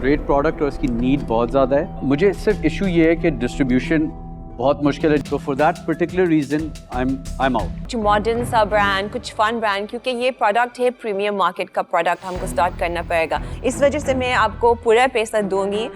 Great product और इसकी need बहुत ज़्यादा है। मुझे सिर्फ इशू ये है कि डिस्ट्रीब्यूशन बहुत मुश्किल है, तो for that particular reason I am out. कुछ मॉडर्न सा ब्रांड, कुछ फन ब्रांड, क्योंकि ये प्रोडक्ट है प्रीमियम मार्केट का प्रोडक्ट, हमको स्टार्ट करना पड़ेगा। इस वजह से मैं आपको पूरा पैसा दूंगी।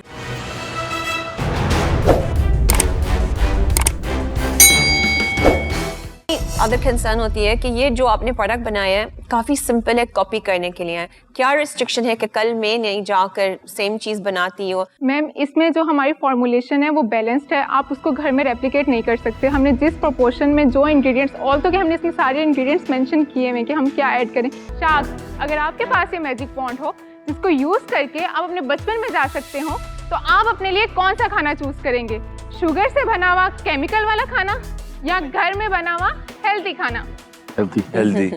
अदर कंसर्न होती है कि ये जो आपने प्रोडक्ट बनाया है काफ़ी सिंपल है, कॉपी करने के लिए है। क्या रिस्ट्रिक्शन है कि कल मैं नहीं जाकर सेम चीज़ बनाती हो? मैम, इसमें जो हमारी फॉर्मुलेशन है वो बैलेंस्ड है, आप उसको घर में रेप्लिकेट नहीं कर सकते। हमने जिस प्रोपोर्शन में जो इंग्रेडिएंट्स, ऑल तो कि हमने इसमें सारे इंग्रेडिएंट्स मेंशन किए हैं कि हम क्या ऐड करें। शाक, अगर आपके पास ये मैजिक पॉन्ड हो जिसको यूज़ करके आप अपने बचपन में जा सकते हो, तो आप अपने लिए कौन सा खाना चूज़ करेंगे? शुगर से बना हुआ केमिकल वाला खाना या घर में बना हुआ हेल्दी खाना? Healthy.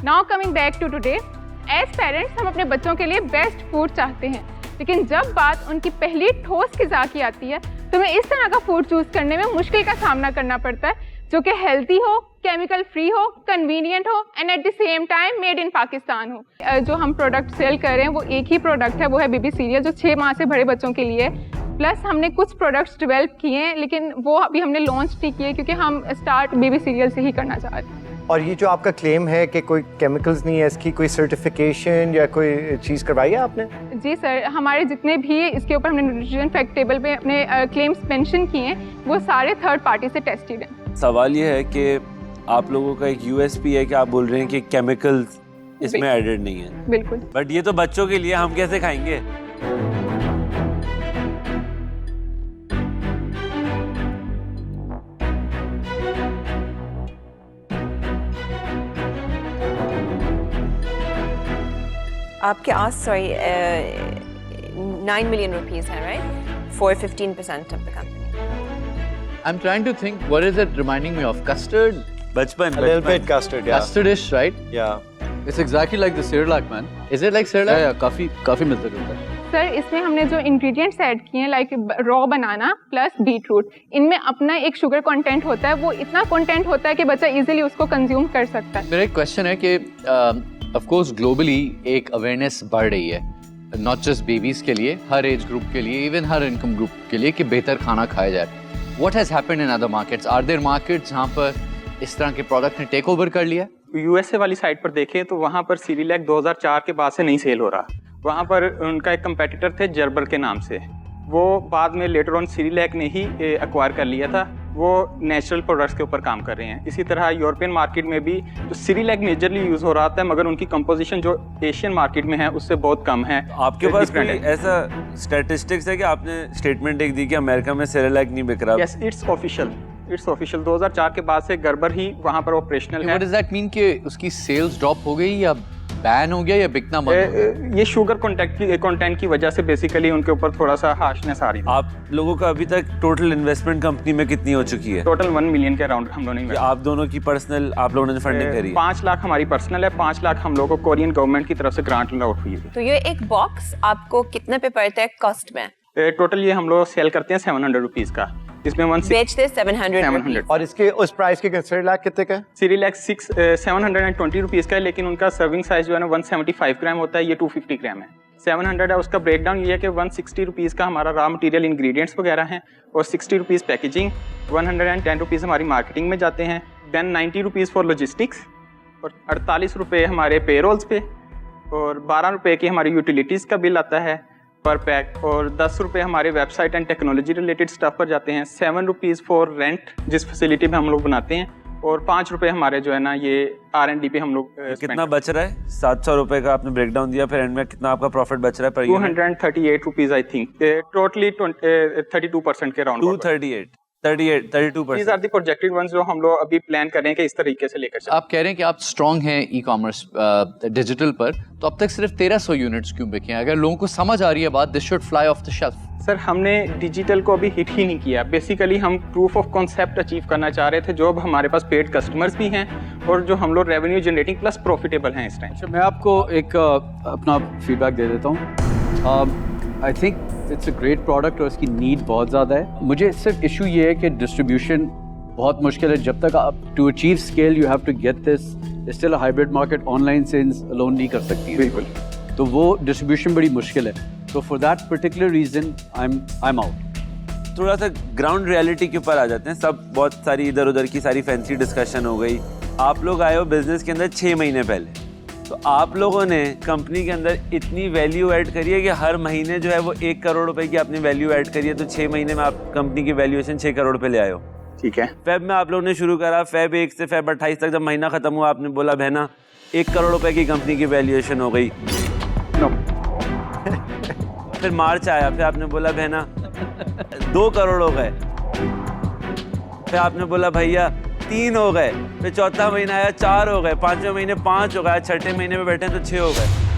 Now coming back to today, as parents हम अपने बच्चों के लिए बेस्ट फूड चाहते हैं, लेकिन जब बात उनकी पहली ठोस ग़िज़ा की आती है तो हमें इस तरह का फूड चूज़ करने में मुश्किल का सामना करना पड़ता है, जो कि हेल्दी हो, केमिकल फ्री हो, कन्वीनियंट हो and at the same time made in Pakistan हो। जो हम प्रोडक्ट सेल कर रहे हैं वो एक ही प्रोडक्ट है, वो है बेबी सीरियल, जो 6 माह से बड़े बच्चों के लिए है। प्लस हमने कुछ प्रोडक्ट्स डेवलप किए हैं, लेकिन वो अभी हमने लॉन्च नहीं किए क्योंकि हम स्टार्ट बेबी सीरियल से ही करना चाह रहे हैं। और ये जो आपका क्लेम है कि कोई केमिकल्स नहीं है, इसकी कोई सर्टिफिकेशन या कोई चीज़ करवाई है आपने? जी सर, हमारे जितने भी इसके ऊपर हमने न्यूट्रिशन फैक्ट टेबल पे अपने क्लेम्स मेंशन किए हैं वो सारे थर्ड पार्टी से टेस्टेड हैं। सवाल ये है कि आप लोगों का एक यूएसपी है कि आप बोल रहे हैं कि केमिकल्स इसमें एडेड नहीं है। बिल्कुल। बट ये तो बच्चों के लिए, हम कैसे खाएंगे? आपके आस 9 million rupees है, right? For 15% of the company. I'm trying to think, what is it reminding me of? Custard? बचपन A little bit custard, yeah. Custardish, right? Yeah. It's exactly like the Cerelac, man. Is it like Cerelac? Yeah, काफी मिलता जुलता है। Sir, इसमें हमने जो ingredients add किए हैं लाइक रॉ बनाना प्लस बीटरूट, इनमें अपना एक शुगर कंटेंट होता है, वो इतना कंटेंट होता है कि बच्चा इजीली उसको कंज्यूम कर सकता है। मेरा एक क्वेश्चन है कि ऑफ कोर्स ग्लोबली एक अवेयरनेस बढ़ रही है, नॉट जस्ट बेबीज के लिए, हर एज ग्रुप के लिए, इवन हर इनकम ग्रुप के लिए, कि बेहतर खाना खाया जाए। What has happened in other markets? Are there markets जहाँ पर इस तरह के प्रोडक्ट ने टेक ओवर कर लिया? यूएसए वाली साइड पर देखें तो वहाँ पर सीरीलैक 2004 के बाद से नहीं सेल हो रहा। वहाँ पर उनका एक कंपेटिटर थे जर्बर के नाम से, वो बाद में लेटर ऑन सीरीलैक ने ही एक्वायर कर लिया था। वो नेचुरल प्रोडक्ट्स के ऊपर काम कर रहे हैं। इसी तरह यूरोपियन मार्केट में भी जो सीरीलैक मेजरली यूज़ हो रहा था, मगर उनकी कंपोजिशन जो एशियन मार्केट में है उससे बहुत कम है। आपके पास कोई ऐसा स्टैटिस्टिक्स है कि आपने स्टेटमेंट एक दी कि अमेरिका में सेरेलैक नहीं बिक रहा? Yes, it's official. 2004 के बाद से गर्बर ही वहाँ पर ऑपरेशनल है। What does that mean कि उसकी सेल्स ड्रॉप हो गई या बैन हो गया या बिकना बंद हो गया? ये शुगर कंटेंट की वजह से बेसिकली उनके ऊपर थोड़ा सा हार्शनेस आ रही है। आप लोगों का अभी तक टोटल इन्वेस्टमेंट कंपनी में कितनी हो चुकी है? टोटल 1 मिलियन के अराउंड हम लोगों ने। आप दोनों की पर्सनल, आप लोगों ने फंडिंग करी है? 5 लाख हमारी पर्सनल है, 5 लाख हम लोगों को कोरियन गवर्नमेंट की तरफ से ग्रांट अलॉट हुई है। तो ये एक बॉक्स आपको कितने पे पड़ता है कॉस्ट में? टोटल ये हम लोग सेल करते हैं 700 रुपीज़ का, इसमें बेचते 700। और इसके उस प्राइस के सीरीलैक कितने का है? सीरीलैक 720 रुपीज़ का है, लेकिन उनका सर्विंग साइज जो है ना 175 ग्राम होता है, ये 250 ग्राम है। 700 है, उसका ब्रेकडाउन ये है कि 160 रुपीज़ का हमारा रॉ मटेरियल इंग्रेडिएंट्स वगैरह हैं, और 60 रुपीज़ पैकेजिंग, 110 रुपीज़ हमारी मार्केटिंग में जाते हैं, देन 90 रुपीज़ फॉर लॉजिस्टिक्स, और 48 रुपये हमारे पेरोल्स पे, और 12 रुपये की हमारी यूटिलिटीज़ का बिल आता है पर पैक, और 10 रुपये हमारे website and technology related stuff पर जाते हैं, 7 रुपीज़ फॉर रेंट जिस फैसिलिटी में हम लोग बनाते हैं, और 5 रुपये हमारे जो है ना ये R&D पे हम लोग। कितना बच रहा है? 700 रुपये का आपने ब्रेकडाउन दिया, फिर एंड में कितना आपका प्रॉफिट बच रहा है per unit? 238 rupees I think, totally 32% के around. 32%। These are the projected ones जो हम लोग अभी प्लान कर रहे हैं कि इस तरीके से लेकर चलें। आप कह रहे हैं कि आप स्ट्रॉन्ग हैं ई कॉमर्स डिजिटल पर, तो अब तक सिर्फ 1300 यूनिट्स क्यों बिके हैं? अगर लोगों को समझ आ रही है बात, this should fly of the shelf. Sir, हमने डिजिटल को अभी हिट ही नहीं किया। बेसिकली हम प्रूफ ऑफ कॉन्सेप्ट अचीव करना चाह रहे थे, जो अब हमारे पास पेड कस्टमर्स भी हैं और जो हम लोग रेवेन्यू जनरेटिंग प्लस प्रॉफिटेबल हैं इस टाइम। मैं आपको एक अपना फीडबैक दे देता हूँ। I think it's a great product और इसकी नीड बहुत ज़्यादा है। मुझे सिर्फ इशू ये है कि डिस्ट्रीब्यूशन बहुत मुश्किल है। जब तक आप to achieve scale you have to get this, still a hybrid market, online sales alone नहीं कर सकती। बिल्कुल। तो वो डिस्ट्रीब्यूशन बड़ी मुश्किल है। So for that particular reason, I'm out. थोड़ा सा ग्राउंड रियलिटी के ऊपर आ जाते हैं। सब बहुत सारी इधर उधर की सारी फैंसी डिस्कशन हो गई। आप लोग आए हो बिजनेस के अंदर 6 महीने पहले, तो आप लोगों ने कंपनी के अंदर इतनी वैल्यू ऐड करी है कि हर महीने जो है वो 1 करोड़ रुपए की आपने वैल्यू ऐड करी है। तो 6 महीने में आप कंपनी की वैल्यूएशन 6 करोड़ पे ले आए हो। ठीक है। फेब में आप लोगों ने शुरू करा, फेब 1 से फेब 28 तक जब महीना खत्म हुआ आपने बोला बहना 1 करोड़ रुपए की कंपनी की वैल्यूएशन हो गई। फिर मार्च आया, फिर आपने बोला बहना 2 करोड़ हो गए। फिर आपने बोला भैया 3 हो गए। फिर चौथा महीना आया 4 हो गए, 5वें महीने 5 हो गए, छठे महीने में बैठे हैं तो 6 हो गए।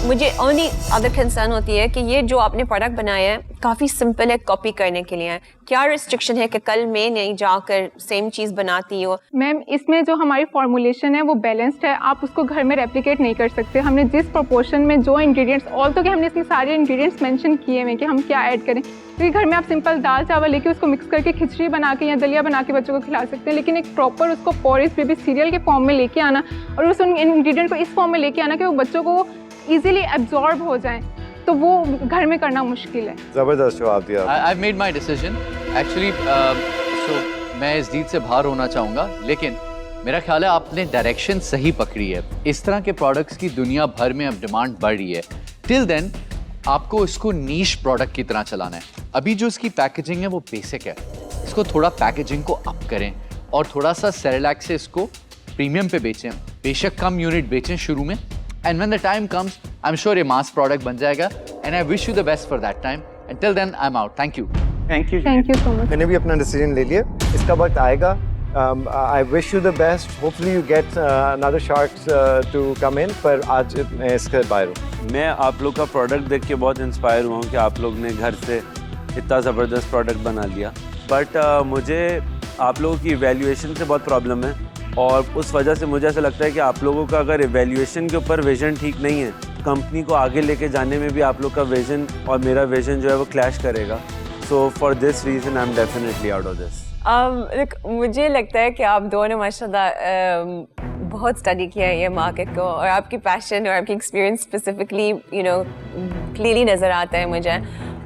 मुझे ओनली अदर कंसर्न होती है कि ये जो आपने प्रोडक्ट बनाया है काफ़ी सिंपल है कॉपी करने के लिए है। क्या रिस्ट्रिक्शन है कि कल मैं नहीं जाकर सेम चीज़ बनाती हो? मैम इसमें जो हमारी फॉर्मुलेशन है वो बैलेंस्ड है, आप उसको घर में रेप्लिकेट नहीं कर सकते। हमने जिस प्रोपोर्शन में जो इंग्रेडिएंट्स, ऑल्सो कि हमने इसमें सारे इंग्रेडिएंट्स मेंशन किए हैं कि हम क्या ऐड करें, क्योंकि घर में आप सिंपल दाल चावल लेके उसको मिक्स करके खिचड़ी बना के या दलिया बना के बच्चों को खिला सकते हैं, लेकिन एक प्रॉपर उसको पोरिज बेबी सीरियल के फॉर्म में लेके आना और उस इंग्रेडिएंट को इस फॉर्म में लेके आना कि वो बच्चों को ईजिली एब्जॉर्ब हो जाएं, तो वो घर में करना मुश्किल है। जबरदस्त जवाब दिया। I've made my decision. Actually, so मैं इस डील से बाहर होना चाहूँगा, लेकिन मेरा ख्याल है आपने डायरेक्शन सही पकड़ी है। इस तरह के प्रोडक्ट्स की दुनिया भर में अब डिमांड बढ़ रही है। टिल देन आपको इसको नीश प्रोडक्ट की तरह चलाना है। अभी जो इसकी पैकेजिंग है वो बेसिक है, इसको थोड़ा पैकेजिंग को अप करें और थोड़ा सा सेरेलैक से इसको प्रीमियम पे बेचें। बेशक कम यूनिट बेचें शुरू में, and when the time comes I'm sure ये mass product बन जाएगा, and I wish you the best for that time. Until then I'm out. Thank you. Thank you. Thank you so much. मैंने भी अपना decision ले लिया, इसका वक्त आएगा। I wish you the best. Hopefully you get another sharks to come in. पर आज मैं इसके बाहर हूँ। मैं आप लोग का प्रोडक्ट देख के बहुत इंस्पायर हुआ हूँ कि आप लोग ने घर से इतना ज़बरदस्त प्रोडक्ट बना लिया, बट मुझे आप लोगों की इवैल्यूएशन से बहुत प्रॉब्लम है और उस वजह से मुझे ऐसा लगता है कि आप लोगों का अगर इवैल्यूएशन के ऊपर विजन ठीक नहीं है, कंपनी को आगे लेके जाने में भी आप लोग का विजन और मेरा विजन जो है वो क्लैश करेगा। So for this reason I am definitely out of this. मुझे लगता है कि आप दोनों माशाल्लाह बहुत स्टडी किया है ये मार्केट को, और आपकी पैशन और आपकी एक्सपीरियंस स्पेसिफिकली क्लियरली नज़र आता है मुझे।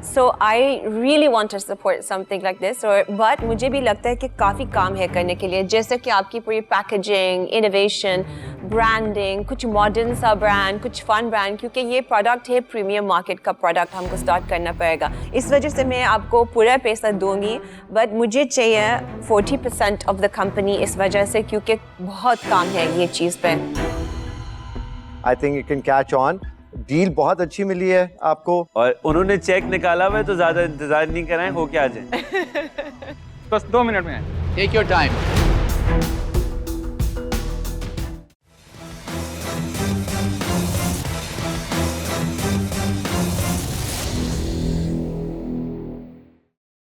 So I really want to support something like this, but मुझे भी लगता है कि काफ़ी काम है करने के लिए, जैसे कि आपकी पूरी पैकेजिंग, इनोवेशन, ब्रांडिंग, कुछ मॉडर्न सा ब्रांड, कुछ फन ब्रांड, क्योंकि ये प्रोडक्ट है प्रीमियम मार्केट का प्रोडक्ट, हमको स्टार्ट करना पड़ेगा। इस वजह से मैं आपको पूरा पैसा दूंगी, बट मुझे चाहिए 40% ऑफ द कंपनी इस वजह से, क्योंकि बहुत काम है ये चीज़ पे। I think you can catch on. Deal बहुत अच्छी मिली है आपको, और उन्होंने चेक निकाला हुआ है तो ज़्यादा इंतज़ार नहीं कराएं, हो के आ जाए। बस 2 मिनट में। Take your time.